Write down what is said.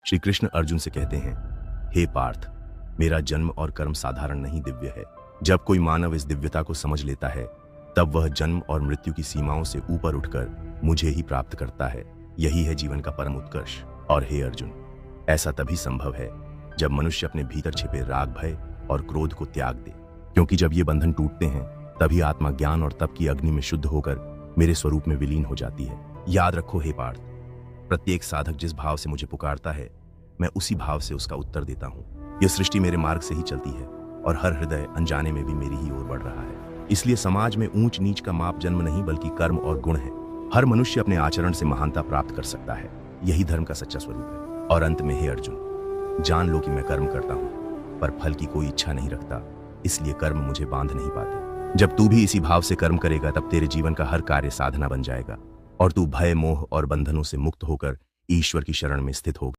श्री कृष्ण अर्जुन से कहते हैं, हे पार्थ, मेरा जन्म और कर्म साधारण नहीं दिव्य है। जब कोई मानव इस दिव्यता को समझ लेता है तब वह जन्म और मृत्यु की सीमाओं से ऊपर उठकर मुझे ही प्राप्त करता है। यही है जीवन का परम उत्कर्ष। और हे अर्जुन, ऐसा तभी संभव है जब मनुष्य अपने भीतर छिपे राग, भय और क्रोध को त्याग दे, क्योंकि जब ये बंधन टूटते हैं तभी आत्मा ज्ञान और तप की अग्नि में शुद्ध होकर मेरे स्वरूप में विलीन हो जाती है। याद रखो हे पार्थ, प्रत्येक साधक जिस भाव से मुझे पुकारता है मैं उसी भाव से उसका उत्तर देता हूँ। यह सृष्टि मेरे मार्ग से ही चलती है और हर हृदय अनजाने में भी मेरी ही ओर बढ़ रहा है। इसलिए समाज में ऊंच नीच का माप जन्म नहीं बल्कि कर्म और गुण है। हर मनुष्य अपने आचरण से महानता प्राप्त कर सकता है। यही धर्म का सच्चा स्वरूप है। और अंत में हे अर्जुन, जान लो कि मैं कर्म करता हूँ पर फल की कोई इच्छा नहीं रखता, इसलिए कर्म मुझे बांध नहीं पाते। जब तू भी इसी भाव से कर्म करेगा तब तेरे जीवन का हर कार्य साधना बन जाएगा और तू भय, मोह और बंधनों से मुक्त होकर ईश्वर की शरण में स्थित होगा।